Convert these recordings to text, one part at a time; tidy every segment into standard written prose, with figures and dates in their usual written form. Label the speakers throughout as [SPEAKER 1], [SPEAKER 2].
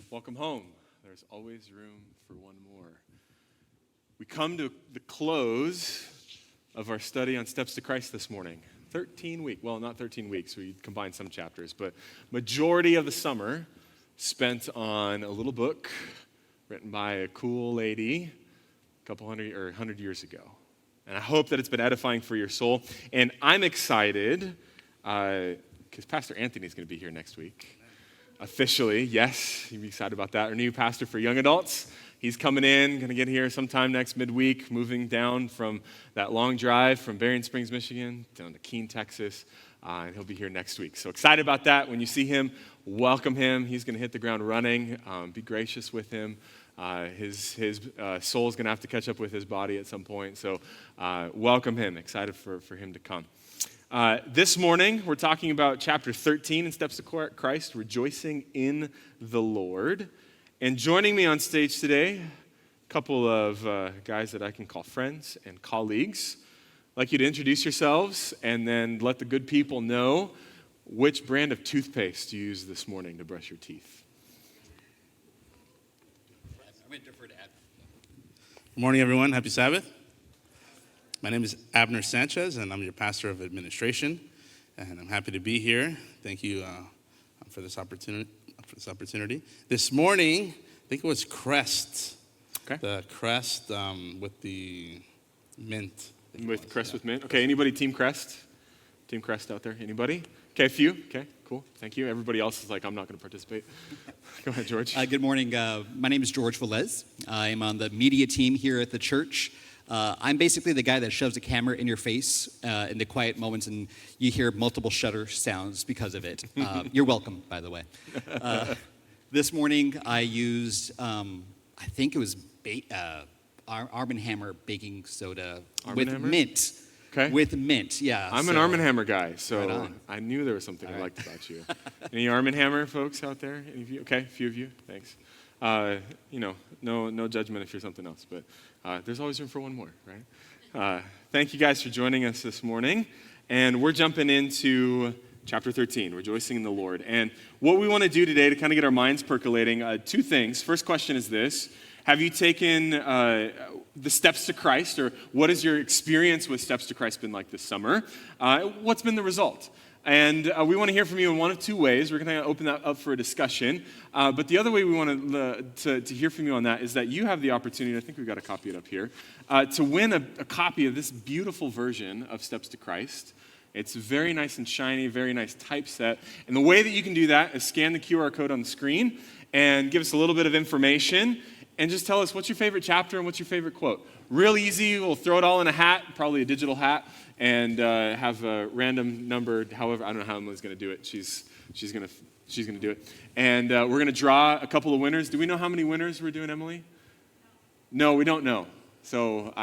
[SPEAKER 1] Welcome home. There's always room for one more. We come to the close of our study on Steps to Christ this morning. 13 weeks, well, not 13 weeks, we combined some chapters, but majority of the summer spent on a little book written by a cool lady a couple 100 years ago. And I hope that it's been edifying for your soul. And I'm excited because Pastor Anthony's going to be here next week. Officially, yes, you'd be excited about that. Our new pastor for young adults. He's coming in, going to get here sometime next midweek, moving down from that long drive from Berrien Springs, Michigan, down to Keene, Texas, and he'll be here next week. So excited about that. When you see him, welcome him. He's going to hit the ground running. Be gracious with him. His soul is going to have to catch up with his body at some point. So welcome him. Excited for him to come. This morning, we're talking about chapter 13 in Steps to Christ, rejoicing in the Lord. And joining me on stage today, a couple of guys that I can call friends and colleagues. I'd like you to introduce yourselves and then let the good people know which brand of toothpaste you used this morning to brush your teeth.
[SPEAKER 2] I'm going to defer to Abner.
[SPEAKER 3] Good morning, everyone. Happy Sabbath. My name is Abner Sanchez, and I'm your pastor of administration, and I'm happy to be here. Thank you for this opportunity. This morning, I think it was Crest.
[SPEAKER 1] Okay.
[SPEAKER 3] The Crest with the mint.
[SPEAKER 1] With Crest with mint. Okay, anybody Team Crest? Team Crest out there? Anybody? Okay, a few. Okay, cool. Thank you. Everybody else is like, I'm not going to participate. Go ahead, George.
[SPEAKER 2] Good morning. My name is Jorge Velez. I'm on the media team here at the church. I'm basically the guy that shoves a camera in your face in the quiet moments, and you hear multiple shutter sounds because of it. You're welcome, by the way. This morning, I used, I think it was Arm & Hammer baking soda with mint.
[SPEAKER 1] Okay.
[SPEAKER 2] With mint, yeah.
[SPEAKER 1] I'm an Arm & Hammer guy, so
[SPEAKER 2] Right
[SPEAKER 1] I knew there was something I liked about you. Any Arm & Hammer folks out there? Any of you? Okay, a few of you. Thanks. No judgment if you're something else, but there's always room for one more, right? Thank you guys for joining us this morning, and we're jumping into chapter 13, rejoicing in the Lord. And what we want to do today to kind of get our minds percolating, two things. First question is this: have you taken the steps to Christ, or what has your experience with steps to Christ been like this summer? What's been the result? And we want to hear from you in one of two ways. We're going to open that up for a discussion. But the other way we want to hear from you on that is that you have the opportunity, I think we've got a copy of it up here, to win a copy of this beautiful version of Steps to Christ. It's very nice and shiny, very nice typeset. And the way that you can do that is scan the QR code on the screen and give us a little bit of information and just tell us what's your favorite chapter and what's your favorite quote. Real easy. We'll throw it all in a hat, probably a digital hat, and have a random number. However, I don't know how Emily's going to do it. She's going to do it. And we're going to draw a couple of winners. Do we know how many winners we're doing, Emily? No, we don't know. So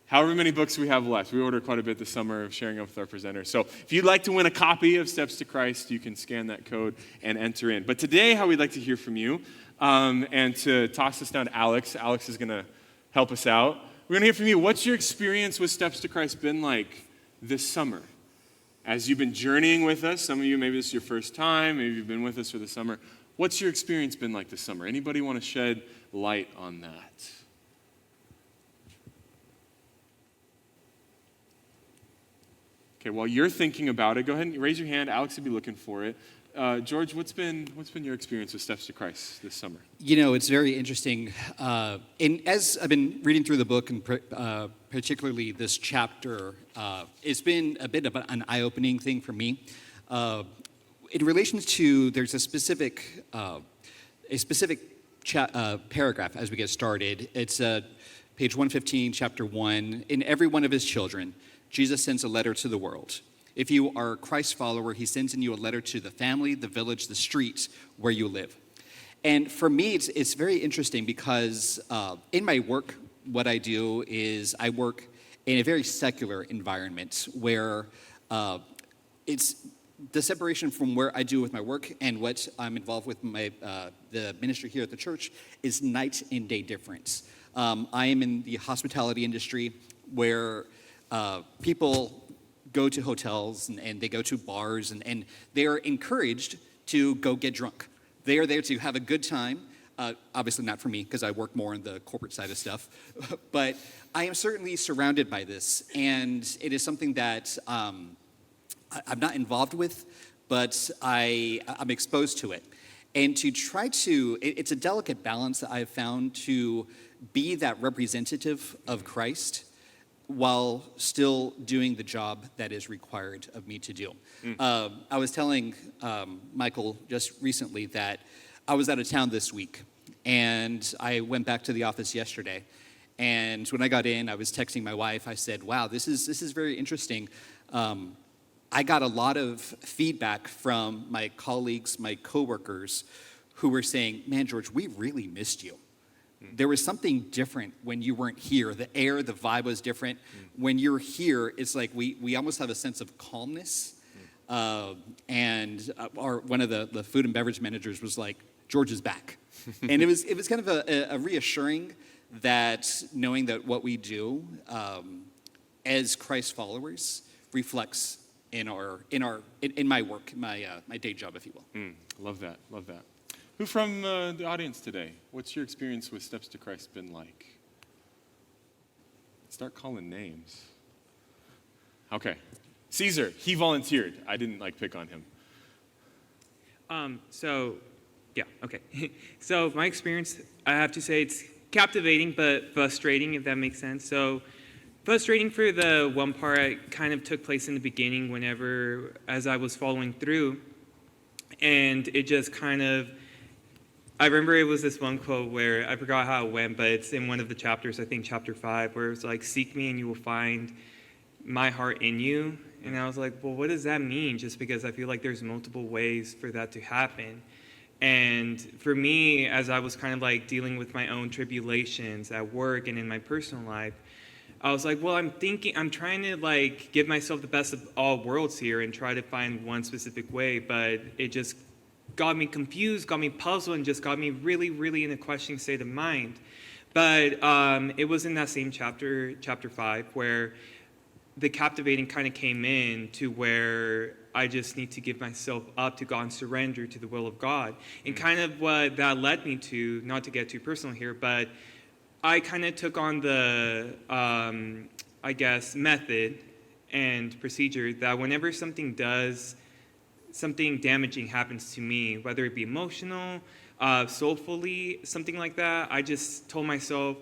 [SPEAKER 1] however many books we have left. We ordered quite a bit this summer of sharing up with our presenters. So if you'd like to win a copy of Steps to Christ, you can scan that code and enter in. But today, how we'd like to hear from you, and to toss this down to Alex. Alex is going to help us out. We're going to hear from you. What's your experience with Steps to Christ been like this summer? As you've been journeying with us, some of you, maybe this is your first time, maybe you've been with us for the summer. What's your experience been like this summer? Anybody want to shed light on that? Okay, while you're thinking about it, go ahead and raise your hand. Alex will be looking for it. George, what's been your experience with Steps to Christ this summer?
[SPEAKER 2] You know, it's very interesting. And as I've been reading through the book, and particularly this chapter, it's been a bit of an eye-opening thing for me. In relation to, there's a specific paragraph as we get started. It's page 115, chapter 1. In every one of his children, Jesus sends a letter to the world. If you are a Christ follower, he sends in you a letter to the family, the village, the streets where you live. And for me, it's very interesting because in my work, what I do is I work in a very secular environment where it's the separation from where I do with my work and what I'm involved with the ministry here at the church is night and day difference. I am in the hospitality industry where people go to hotels and they go to bars and they are encouraged to go get drunk. They are there to have a good time. Obviously not for me, because I work more on the corporate side of stuff. But I am certainly surrounded by this, and it is something that I'm not involved with, but I'm exposed to it. And to try to, it's a delicate balance that I've found to be that representative of Christ while still doing the job that is required of me to do. I was telling Michael just recently that I was out of town this week, and I went back to the office yesterday. And when I got in, I was texting my wife. I said, wow, this is very interesting. I got a lot of feedback from my colleagues, my coworkers, who were saying, man, George, we really missed you. There was something different when you weren't here. The air, the vibe was different. When you're here, it's like we almost have a sense of calmness. And one of the food and beverage managers was like, George is back. And it was kind of a reassuring that knowing that what we do as Christ followers reflects in my work, my day job, if you will.
[SPEAKER 1] Love that. Who from the audience today? What's your experience with Steps to Christ been like? Start calling names. Okay. Caesar, he volunteered. I didn't pick on him.
[SPEAKER 4] Okay. So my experience, I have to say it's captivating but frustrating, if that makes sense. So frustrating for the one part, it kind of took place in the beginning as I was following through. And it just kind of, I remember it was this one quote where, I forgot how it went, but it's in one of the chapters, I think chapter 5, where it's like, seek me and you will find my heart in you. And I was like, well, what does that mean? Just because I feel like there's multiple ways for that to happen. And for me, as I was kind of dealing with my own tribulations at work and in my personal life, I was like, well, I'm trying to give myself the best of all worlds here and try to find one specific way, but it just got me confused, got me puzzled, and just got me really, really in a questioning state of mind. But it was in that same chapter 5, where the captivating kind of came in to where I just need to give myself up to God and surrender to the will of God. And kind of what that led me to, not to get too personal here, but I kind of took on the, method and procedure that whenever something damaging happens to me, whether it be emotional, soulfully, something like that, I just told myself,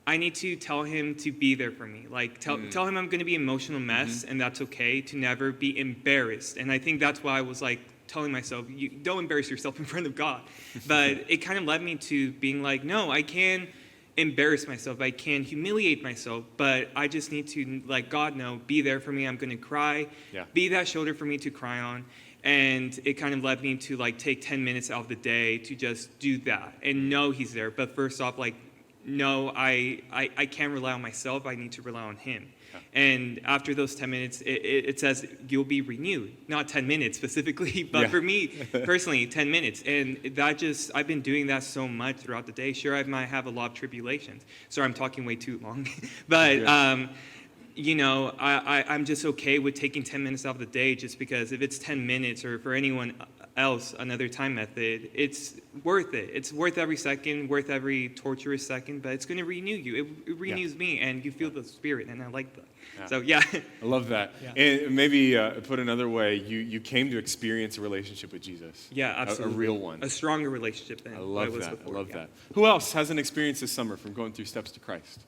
[SPEAKER 4] I need to tell him to be there for me. Tell him I'm going to be an emotional mess, and that's okay, to never be embarrassed. And I think that's why I was telling myself, you don't embarrass yourself in front of God. But it kind of led me to being no, I can embarrass myself, I can humiliate myself, but I just need to let God know, be there for me, I'm going to cry, be that shoulder for me to cry on. And it kind of led me to take 10 minutes out of the day to just do that and know he's there. But first off, no, I can't rely on myself. I need to rely on him. And after those 10 minutes, it says you'll be renewed. Not 10 minutes specifically, but for me personally, 10 minutes. And I've been doing that so much throughout the day. Sure, I might have a lot of tribulations. Sorry, I'm talking way too long. But, I'm just okay with taking 10 minutes out of the day, just because if it's 10 minutes, or for anyone else, another time method, it's worth it. It's worth every second, worth every torturous second, but it's going to renew you. It renews me, and you feel the Spirit, and I like that. So,
[SPEAKER 1] I love that. And maybe put another way, you came to experience a relationship with Jesus.
[SPEAKER 4] Yeah, absolutely.
[SPEAKER 1] A real one.
[SPEAKER 4] A stronger relationship than what it was before.
[SPEAKER 1] I love that. Who else has an experience this summer from going through Steps to Christ?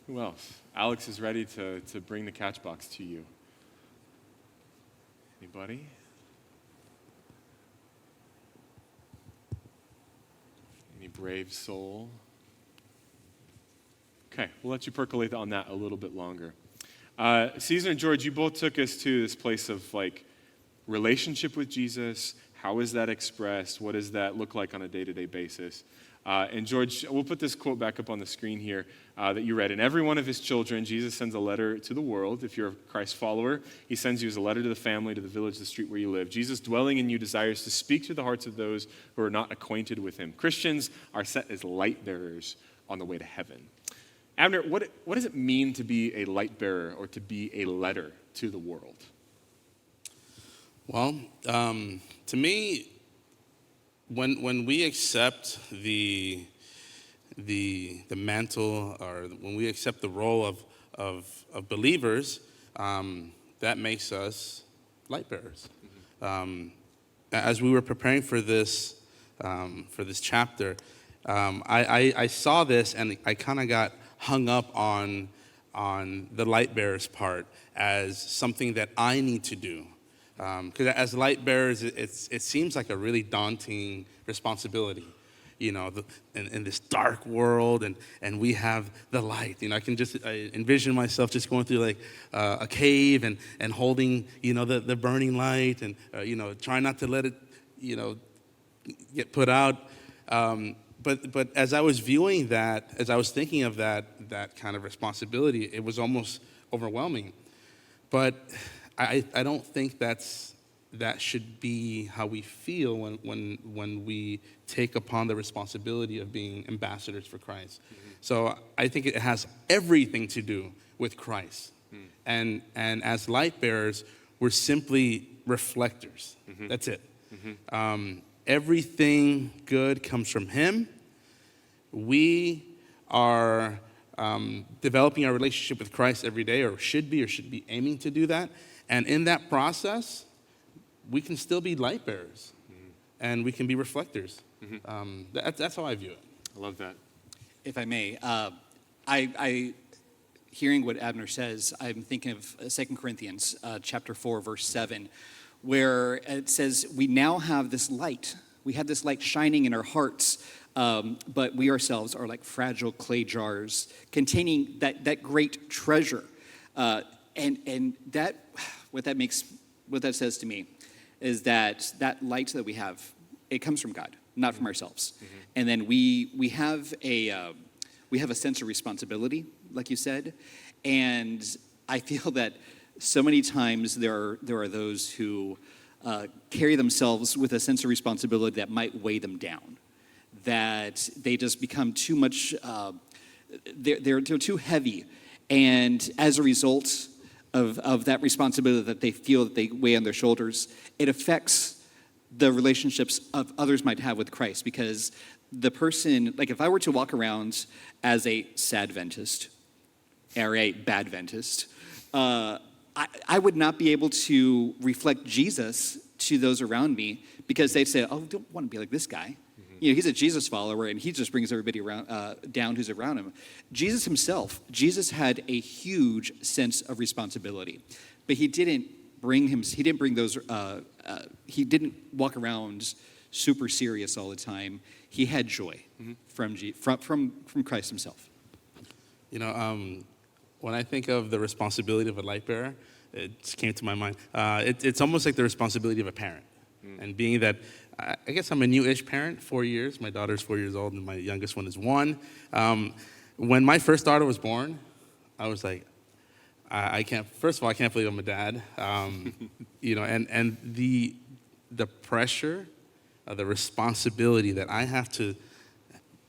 [SPEAKER 1] Who else? Alex is ready to bring the catch box to you. Anybody? Any brave soul? Okay, we'll let you percolate on that a little bit longer. Caesar and George, you both took us to this place of relationship with Jesus. How is that expressed? What does that look like on a day-to-day basis? And George, we'll put this quote back up on the screen here that you read. In every one of his children, Jesus sends a letter to the world. If you're a Christ follower, he sends you as a letter to the family, to the village, the street where you live. Jesus, dwelling in you, desires to speak to the hearts of those who are not acquainted with him. Christians are set as light bearers on the way to heaven. Abner, what does it mean to be a light bearer or to be a letter to the world?
[SPEAKER 3] Well, to me, when we accept the mantle, or when we accept the role of believers, that makes us light bearers. As we were preparing for this chapter, I saw this and I kind of got hung up on the light bearers part as something that I need to do. Because as light bearers, it seems like a really daunting responsibility, in this dark world, and we have the light. I envision myself just going through like a cave and holding, the burning light, and trying not to let it, get put out. But as I was viewing that, as I was thinking of that kind of responsibility, it was almost overwhelming. But I don't think that should be how we feel when we take upon the responsibility of being ambassadors for Christ. Mm-hmm. So I think it has everything to do with Christ. Mm. And as light bearers, we're simply reflectors. Mm-hmm. That's it. Mm-hmm. Everything good comes from Him. We are developing our relationship with Christ every day, or should be aiming to do that. And in that process, we can still be light bearers, and we can be reflectors. Mm-hmm. That's how I view it.
[SPEAKER 1] I love that.
[SPEAKER 2] If I may, I hearing what Abner says, I'm thinking of 2 Corinthians chapter 4, verse 7, where it says, we now have this light. We have this light shining in our hearts, but we ourselves are like fragile clay jars containing that great treasure. And that what that says to me is that light that we have, it comes from God, not from ourselves. Mm-hmm. And then we have a sense of responsibility, like you said, and I feel that so many times there are those who carry themselves with a sense of responsibility that might weigh them down, that they just become too much, they're too heavy, and as a result of that responsibility that they feel that they weigh on their shoulders, it affects the relationships of others might have with Christ. Because the person, like if I were to walk around as a sad Adventist or a bad Adventist, I would not be able to reflect Jesus to those around me, because they'd say, oh, don't want to be like this guy. He's a Jesus follower, and he just brings everybody around down who's around him. Jesus himself, Jesus had a huge sense of responsibility, but he didn't walk around super serious all the time. He had joy from Christ himself.
[SPEAKER 3] When I think of the responsibility of a light bearer, it just came to my mind. It's almost like the responsibility of a parent, and being that. I guess I'm a new-ish parent, 4 years. My daughter's 4 years old, and my youngest one is 1. When my first daughter was born, I was like, first of all, I can't believe I'm a dad. And the pressure, the responsibility that I have to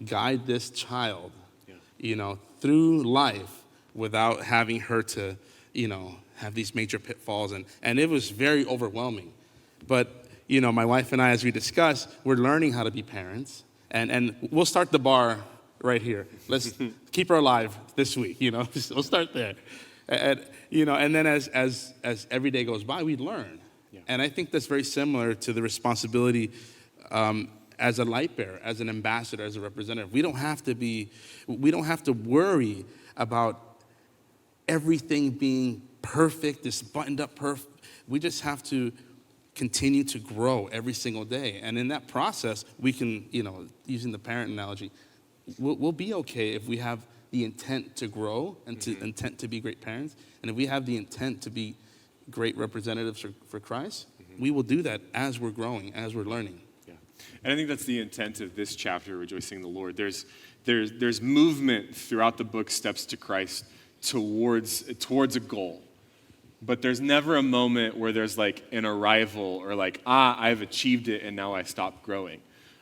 [SPEAKER 3] guide this child, through life without having her to, have these major pitfalls. And it was very overwhelming. But my wife and I, as we discussed, we're learning how to be parents, and we'll start the bar right here. Let's keep her alive this week, we'll start there. And then as every day goes by, we learn. Yeah. And I think that's very similar to the responsibility as a light bearer, as an ambassador, as a representative. We don't have to worry about everything being perfect, this buttoned up perfect. We just have to continue to grow every single day. And in that process, we can, using the parent analogy, we'll be okay if we have the intent to grow and to intent to be great parents. And if we have the intent to be great representatives for Christ, we will do that as we're growing, as we're learning.
[SPEAKER 1] Yeah. And I think that's the intent of this chapter, Rejoicing in the Lord. There's movement throughout the book, Steps to Christ, towards a goal. But there's never a moment where there's like an arrival or like, I've achieved it and now I stop growing.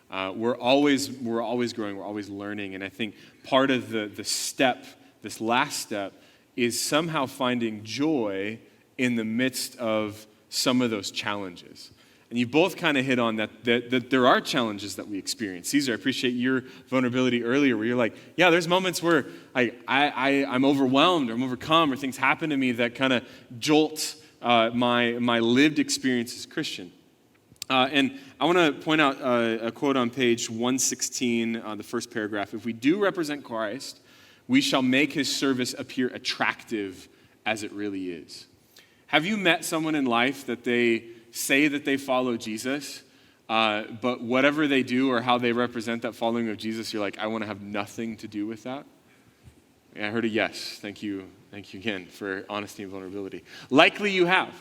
[SPEAKER 1] We're always growing, we're always learning. And I think part of the step, this last step, is somehow finding joy in the midst of some of those challenges. And you both kind of hit on that there are challenges that we experience. Caesar, I appreciate your vulnerability earlier where you're like, yeah, there's moments where I'm overwhelmed or I'm overcome or things happen to me that kind of jolt my lived experience as a Christian. And I want to point out a quote on page 116, the first paragraph. If we do represent Christ, we shall make his service appear attractive as it really is. Have you met someone in life that they say that they follow Jesus, but whatever they do or how they represent that following of Jesus, you're like, I want to have nothing to do with that? Yeah, I heard a yes. Thank you again for honesty and vulnerability. Likely you have.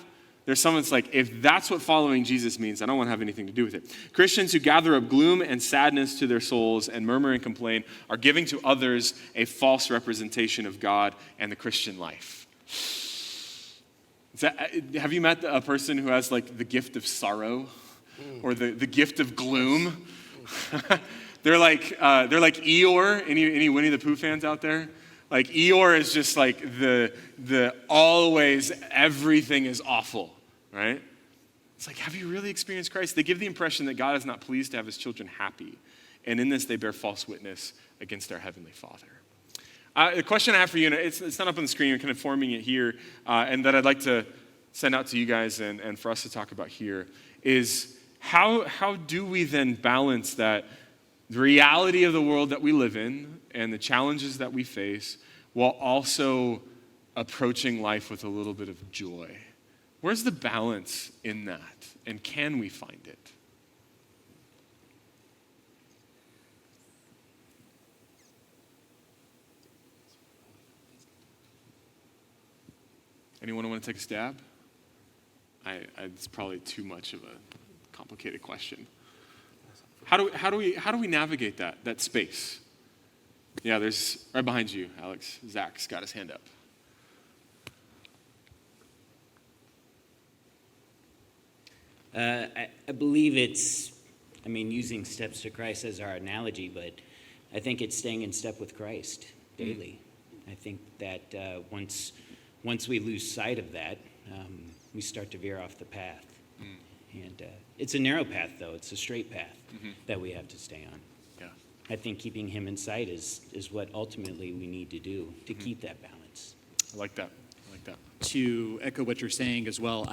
[SPEAKER 1] There's someone that's like, if that's what following Jesus means, I don't want to have anything to do with it. Christians who gather up gloom and sadness to their souls and murmur and complain are giving to others a false representation of God and the Christian life. Have you met a person who has like the gift of sorrow or the gift of gloom? They're like Eeyore. Any Winnie the Pooh fans out there? Like Eeyore is just like the always everything is awful, right? It's like, have you really experienced Christ? They give the impression that God is not pleased to have his children happy. And in this, they bear false witness against our Heavenly Father. The question I have for you, and it's not up on the screen, I'm kind of forming it here, and that I'd like to send out to you guys and for us to talk about here, is how do we then balance that the reality of the world that we live in and the challenges that we face while also approaching life with a little bit of joy? Where's the balance in that, and can we find it? Anyone want to take a stab? It's probably too much of a complicated question. How do we navigate that space? Yeah, there's right behind you, Alex. Zach's got his hand up.
[SPEAKER 5] I believe using steps to Christ as our analogy, but I think it's staying in step with Christ daily. I think that once we lose sight of that, we start to veer off the path. And it's a narrow path, though. It's a straight path that we have to stay on.
[SPEAKER 1] Yeah.
[SPEAKER 5] I think keeping him in sight is what ultimately we need to do to keep that balance.
[SPEAKER 1] I like that.
[SPEAKER 2] To echo what you're saying as well,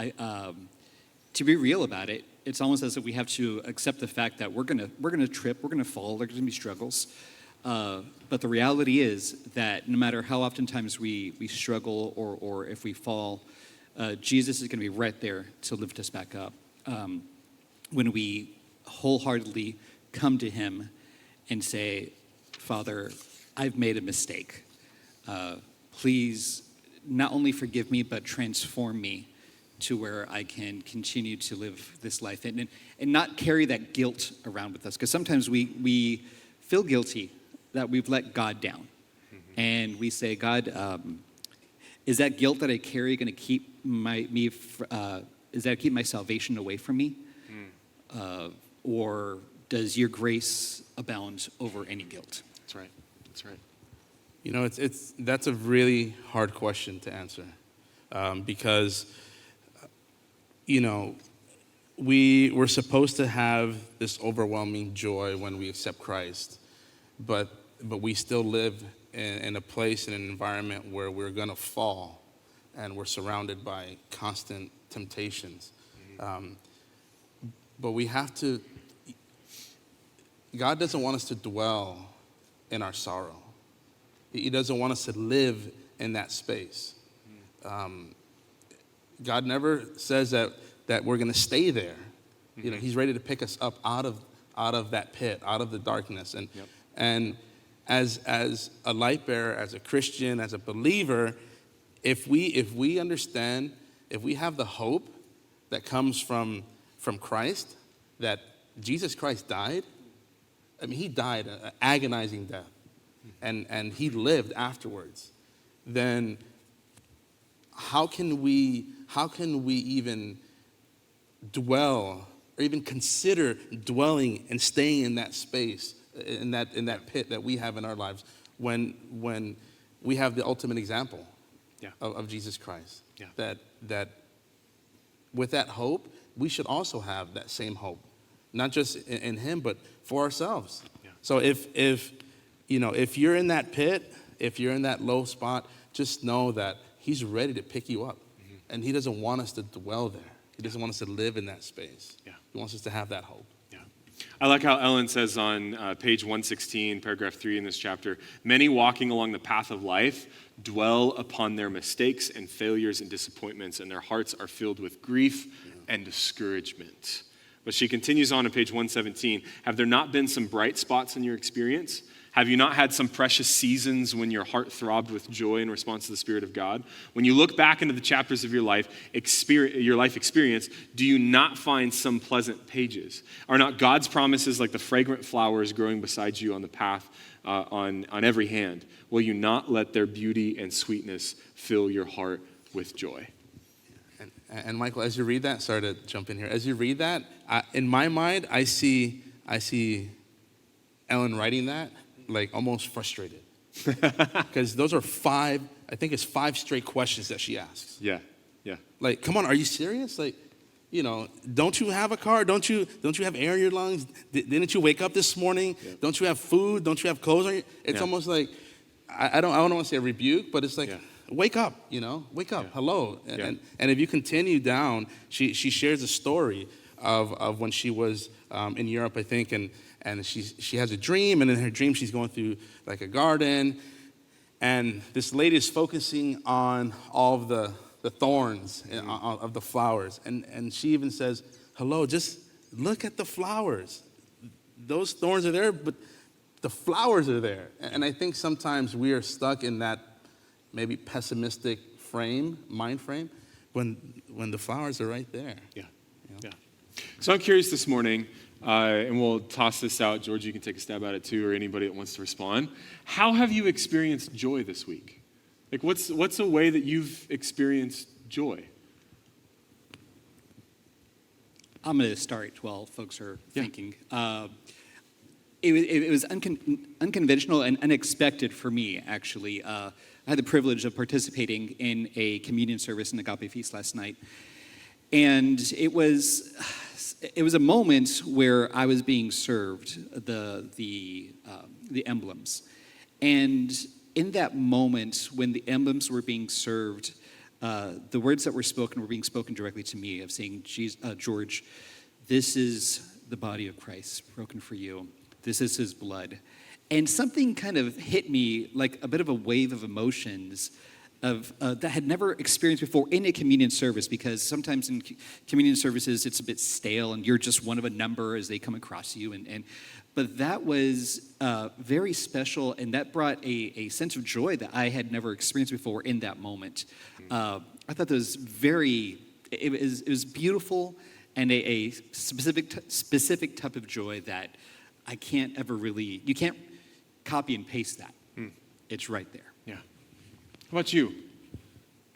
[SPEAKER 2] to be real about it, it's almost as if we have to accept the fact that we're gonna trip, we're gonna fall, there's gonna be struggles. But the reality is that no matter how oftentimes we struggle or if we fall, Jesus is going to be right there to lift us back up. When we wholeheartedly come to him and say, Father, I've made a mistake. Please not only forgive me, but transform me to where I can continue to live this life and not carry that guilt around with us. Because sometimes we feel guilty that we've let God down. And we say, God, is that guilt that I carry going to keep keep my salvation away from me? Or does your grace abound over any guilt?
[SPEAKER 1] That's right.
[SPEAKER 3] You know, that's a really hard question to answer because, you know, we're supposed to have this overwhelming joy when we accept Christ, but we still live in a place, in an environment where we're going to fall and we're surrounded by constant temptations. But we have to, God doesn't want us to dwell in our sorrow. He doesn't want us to live in that space. God never says that we're going to stay there. You know, he's ready to pick us up out of that pit, out of the darkness. And as a light bearer, as a Christian, as a believer, if we understand, if we have the hope that comes from Christ, that Jesus Christ died, I mean, he died an agonizing death, and he lived afterwards, then how can we even dwell or even consider dwelling and staying in that space, in that pit that we have in our lives when we have the ultimate example of Jesus Christ? That with that hope, we should also have that same hope, not just in him, but for ourselves.
[SPEAKER 1] Yeah.
[SPEAKER 3] So if you're in that pit, if you're in that low spot, just know that he's ready to pick you up. Mm-hmm. And he doesn't want us to dwell there. He doesn't want us to live in that space.
[SPEAKER 1] Yeah.
[SPEAKER 3] He wants us to have that hope.
[SPEAKER 1] Yeah. I like how Ellen says on page 116, paragraph 3 in this chapter, many walking along the path of life dwell upon their mistakes and failures and disappointments, and their hearts are filled with grief and discouragement. But she continues on page 117, have there not been some bright spots in your experience? Have you not had some precious seasons when your heart throbbed with joy in response to the Spirit of God? When you look back into the chapters of your life experience, do you not find some pleasant pages? Are not God's promises like the fragrant flowers growing beside you on the path on every hand? Will you not let their beauty and sweetness fill your heart with joy?
[SPEAKER 3] And Michael, as you read that, sorry to jump in here. As you read that, in my mind, I see Ellen writing that like almost frustrated, because those are five straight questions that she asks.
[SPEAKER 1] Yeah.
[SPEAKER 3] Like, come on, are you serious? Like, don't you have a car? Don't you have air in your lungs? Didn't you wake up this morning? Yeah. Don't you have food? Don't you have clothes on you? It's almost like I don't want to say a rebuke, but it's like. Yeah. Wake up, wake up, hello. And if you continue down, she shares a story of when she was in Europe, I think, and she has a dream, and in her dream she's going through like a garden, and this lady is focusing on all of the thorns of the flowers, and she even says, hello, just look at the flowers. Those thorns are there, but the flowers are there. And I think sometimes we are stuck in that maybe pessimistic mind frame, when the flowers are right there.
[SPEAKER 1] Yeah. So I'm curious this morning, and we'll toss this out. George, you can take a stab at it too, or anybody that wants to respond. How have you experienced joy this week? Like, what's a way that you've experienced joy?
[SPEAKER 2] I'm going to start while folks are thinking. It was unconventional and unexpected for me, actually. I had the privilege of participating in a communion service in the Agape Feast last night. And it was a moment where I was being served the emblems. And in that moment, when the emblems were being served, the words that were spoken were being spoken directly to me, of saying, George, this is the body of Christ broken for you. This is his blood. And something kind of hit me like a bit of a wave of emotions that I had never experienced before in a communion service, because sometimes in communion services it's a bit stale and you're just one of a number as they come across you. But that was very special, and that brought a sense of joy that I had never experienced before in that moment. I thought that was it was beautiful, and a specific type of joy that I can't ever really, you can't copy and paste that. It's right there.
[SPEAKER 1] Yeah. How about you?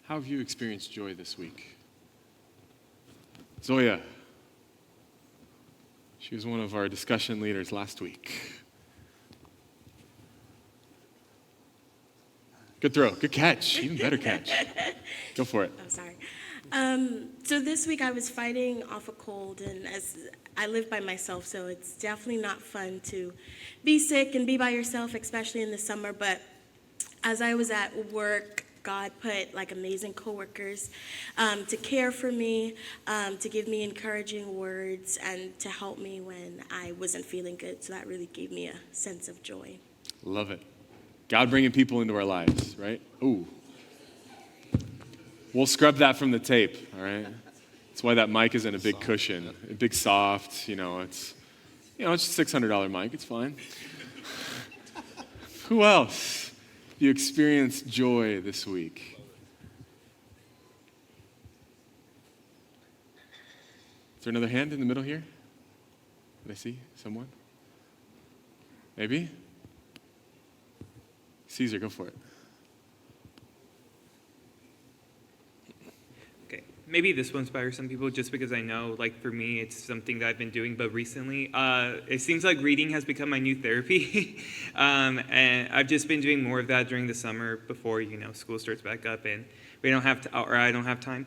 [SPEAKER 1] How have you experienced joy this week? Zoya. She was one of our discussion leaders last week. Good throw. Good catch. Even better catch. Go for it.
[SPEAKER 6] Oh, sorry. So this week I was fighting off a cold, and as I live by myself, so it's definitely not fun to be sick and be by yourself, especially in the summer. But as I was at work, God put like amazing coworkers to care for me, to give me encouraging words, and to help me when I wasn't feeling good. So that really gave me a sense of joy.
[SPEAKER 1] Love it. God bringing people into our lives, right? Ooh. We'll scrub that from the tape, all right? That's why that mic isn't a big cushion, a big soft, it's just a $600 mic, it's fine. Who else have you experienced joy this week? Is there another hand in the middle here? Did I see someone? Maybe? Caesar, go for it.
[SPEAKER 4] Maybe this will inspire some people, just because I know, like, for me, it's something that I've been doing, but recently, it seems like reading has become my new therapy. And I've just been doing more of that during the summer before, school starts back up. And we don't have to, or I don't have time.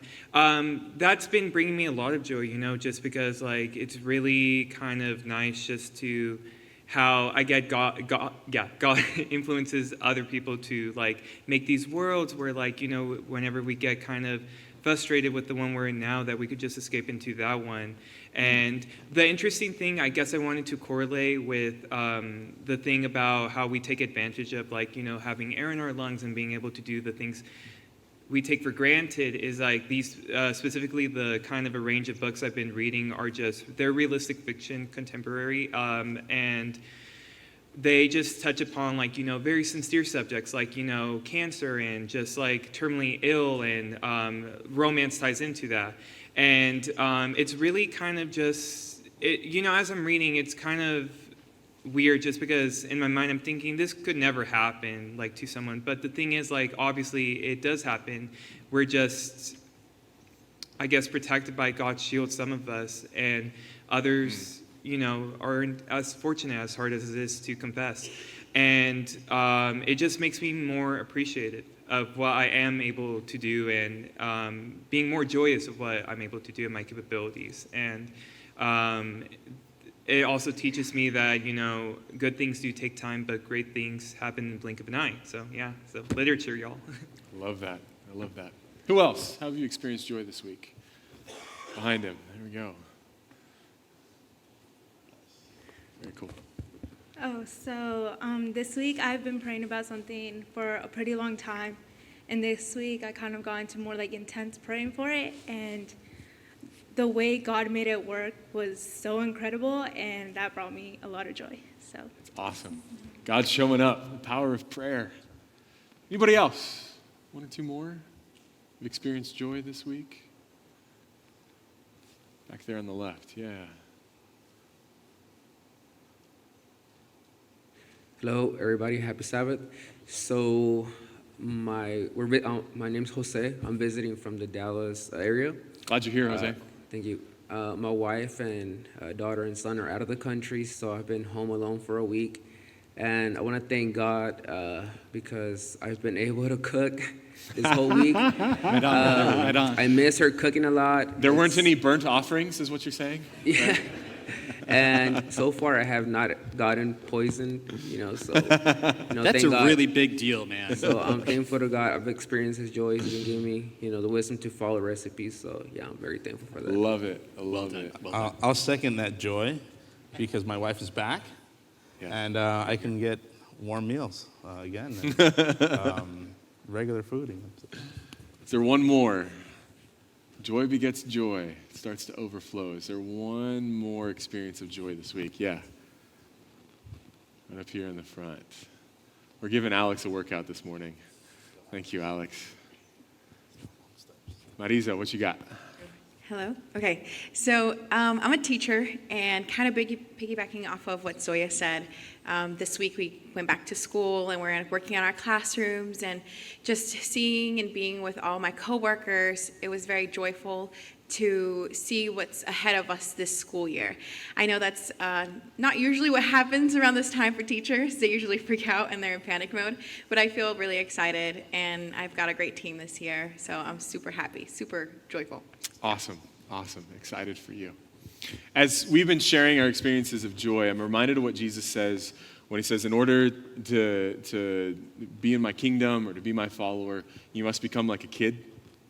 [SPEAKER 4] That's been bringing me a lot of joy, just because like it's really kind of nice just to how I get God influences other people to like make these worlds where like, whenever we get kind of frustrated with the one we're in now, that we could just escape into that one. And the interesting thing, I guess I wanted to correlate with the thing about how we take advantage of like, having air in our lungs and being able to do the things we take for granted is like these, specifically the kind of a range of books I've been reading they're realistic fiction, contemporary, and they just touch upon like, very sincere subjects like, cancer and just like terminally ill, and romance ties into that. And it's really kind of just, as I'm reading, it's kind of weird just because in my mind I'm thinking this could never happen like to someone, but the thing is like obviously it does happen. We're just, I guess, protected by God's shield, some of us, and others aren't as fortunate, as hard as it is to confess. And it just makes me more appreciative of what I am able to do, and being more joyous of what I'm able to do and my capabilities. And it also teaches me that, good things do take time, but great things happen in the blink of an eye. So, yeah, so literature, y'all.
[SPEAKER 1] Love that. I love that. Who else? How have you experienced joy this week? Behind him. There we go. Very cool.
[SPEAKER 7] Oh, so this week I've been praying about something for a pretty long time. And this week I kind of got into more like intense praying for it. And the way God made it work was so incredible, and that brought me a lot of joy. So
[SPEAKER 1] It's awesome. God's showing up. The power of prayer. Anybody else? One or two more? You've experienced joy this week? Back there on the left, yeah.
[SPEAKER 8] Hello, everybody. Happy Sabbath. So my name's Jose. I'm visiting from the Dallas area.
[SPEAKER 1] Glad you're here, Jose.
[SPEAKER 8] Thank you. My wife and daughter and son are out of the country, so I've been home alone for a week. And I want to thank God because I've been able to cook this whole week.
[SPEAKER 2] Right on.
[SPEAKER 8] I miss her cooking a lot.
[SPEAKER 1] There weren't any burnt offerings, is what you're saying?
[SPEAKER 8] Yeah. And so far, I have not gotten poisoned, so,
[SPEAKER 2] That's
[SPEAKER 8] thank
[SPEAKER 2] a
[SPEAKER 8] God.
[SPEAKER 2] really big deal, man.
[SPEAKER 8] So I'm thankful to God. I've experienced His joy. He's been giving me, the wisdom to follow recipes. So, yeah, I'm very thankful for that.
[SPEAKER 1] Love it. I love it.
[SPEAKER 2] Well done.
[SPEAKER 3] I'll second that joy because my wife is back,
[SPEAKER 1] Yeah.
[SPEAKER 3] and I can get warm meals again, and, regular food.
[SPEAKER 1] Is there one more? Joy begets joy. It starts to overflow. Is there one more experience of joy this week? Yeah. Right up here in the front. We're giving Alex a workout this morning. Thank you, Alex. Marisa, what you got?
[SPEAKER 9] Hello. Okay. So I'm a teacher, and kind of piggybacking off of what Zoya said, this week we went back to school and we're working on our classrooms, and just seeing and being with all my coworkers, it was very joyful to see what's ahead of us this school year. I know that's not usually what happens around this time for teachers. They usually freak out and they're in panic mode, but I feel really excited, and I've got a great team this year, so I'm super happy, super joyful.
[SPEAKER 1] Awesome. Excited for you. As we've been sharing our experiences of joy, I'm reminded of what Jesus says when he says, in order to be in my kingdom or to be my follower, you must become like a kid,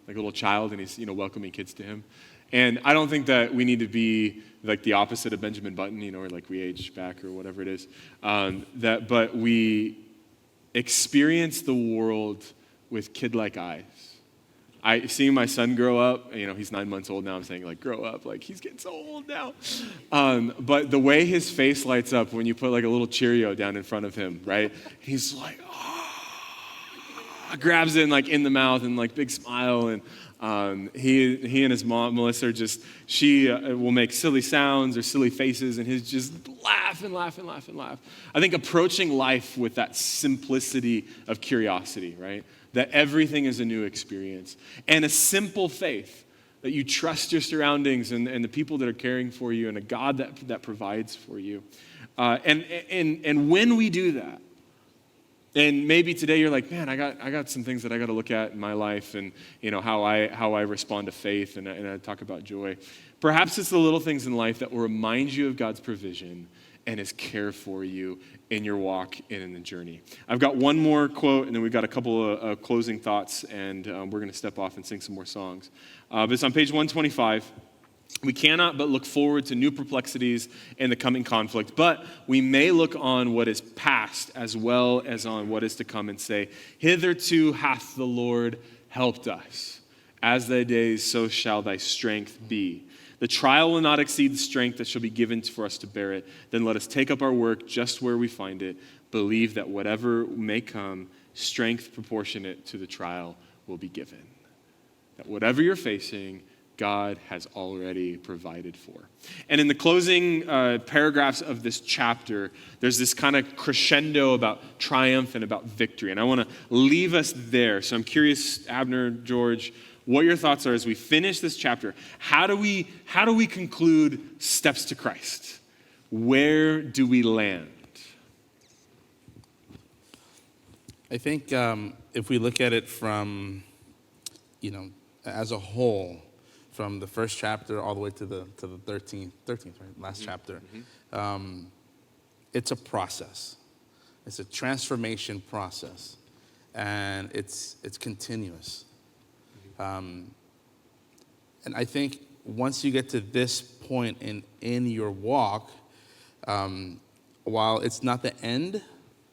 [SPEAKER 1] like a little child, and he's welcoming kids to him. And I don't think that we need to be like the opposite of Benjamin Button, or like we age back or whatever it is. But we experience the world with kid-like eyes. Seeing my son grow up, he's 9 months old now. I'm saying, like, grow up. Like, he's getting so old now. But the way his face lights up when you put, like, a little Cheerio down in front of him, right? He's like, grabs it, like, in the mouth and, like, big smile. And he and his mom, Melissa, she will make silly sounds or silly faces, and he's just laugh and laugh and laugh and laugh. I think approaching life with that simplicity of curiosity, right? That everything is a new experience. And a simple faith, that you trust your surroundings and the people that are caring for you, and a God that provides for you. And when we do that, And maybe today you're like, man, I got some things that I got to look at in my life, and how I respond to faith, and I talk about joy. Perhaps it's the little things in life that will remind you of God's provision and His care for you in your walk and in the journey. I've got one more quote, and then we've got a couple of closing thoughts, and we're going to step off and sing some more songs. But it's on page 125. We cannot but look forward to new perplexities and the coming conflict, but we may look on what is past as well as on what is to come and say, hitherto hath the Lord helped us. As thy days, so shall thy strength be. The trial will not exceed the strength that shall be given for us to bear it. Then let us take up our work just where we find it. Believe that whatever may come, strength proportionate to the trial will be given. That whatever you're facing, God has already provided for. And in the closing paragraphs of this chapter, there's this kind of crescendo about triumph and about victory. And I want to leave us there. So I'm curious, Abner, George, what your thoughts are as we finish this chapter. How do we conclude steps to Christ? Where do we land?
[SPEAKER 3] I think if we look at it from, as a whole, from the first chapter all the way to the 13th, right? Last chapter, it's a process. It's a transformation process, and it's continuous. And I think once you get to this point in your walk, while it's not the end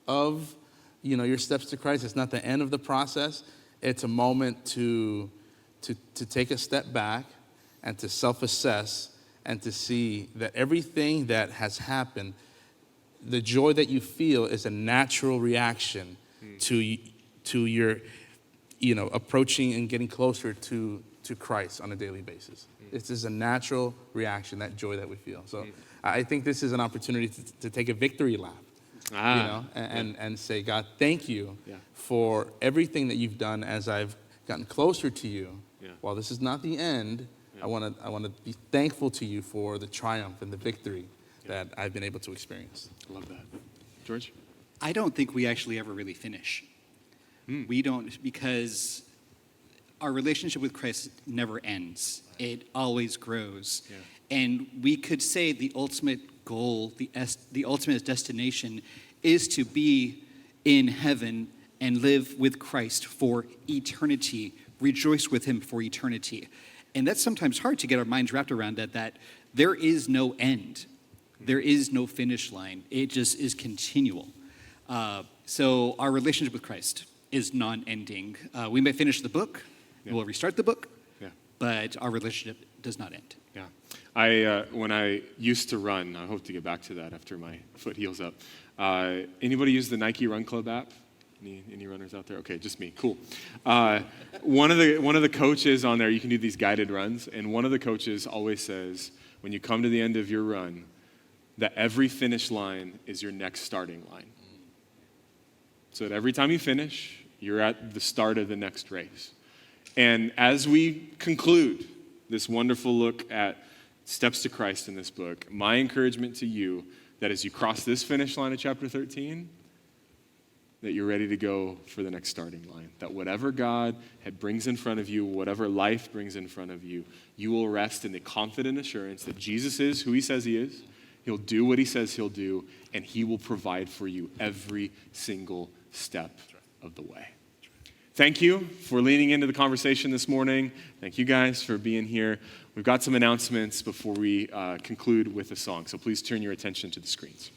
[SPEAKER 3] of your steps to Christ, it's not the end of the process. It's a moment to take a step back and to self-assess and to see that everything that has happened, the joy that you feel is a natural reaction to your approaching and getting closer to Christ on a daily basis. This is a natural reaction, that joy that we feel. So I think this is an opportunity to take a victory lap, and say, God, thank you for everything that you've done as I've gotten closer to you. Yeah. While this is not the end, I want to be thankful to you for the triumph and the victory that I've been able to experience.
[SPEAKER 1] I love that. George?
[SPEAKER 2] I don't think we actually ever really finish. We don't, because our relationship with Christ never ends. It always grows. Yeah. And we could say the ultimate goal, the ultimate destination is to be in heaven and live with Christ for eternity, rejoice with him for eternity. And that's sometimes hard to get our minds wrapped around, that there is no end. There is no finish line. It just is continual. So our relationship with Christ is non-ending. We may finish the book, we'll restart the book, but our relationship does not end.
[SPEAKER 1] Yeah. When I used to run, I hope to get back to that after my foot heals up. Anybody use the Nike Run Club app? Any runners out there? Okay, just me. Cool. One of the coaches on there, you can do these guided runs, and one of the coaches always says, when you come to the end of your run, that every finish line is your next starting line. So that every time you finish, you're at the start of the next race. And as we conclude this wonderful look at steps to Christ in this book, my encouragement to you, that as you cross this finish line of chapter 13, that you're ready to go for the next starting line. That whatever God brings in front of you, whatever life brings in front of you, you will rest in the confident assurance that Jesus is who he says he is. He'll do what he says he'll do, and he will provide for you every single step of the way. Thank you for leaning into the conversation this morning. Thank you guys for being here. We've got some announcements before we conclude with a song, so please turn your attention to the screens.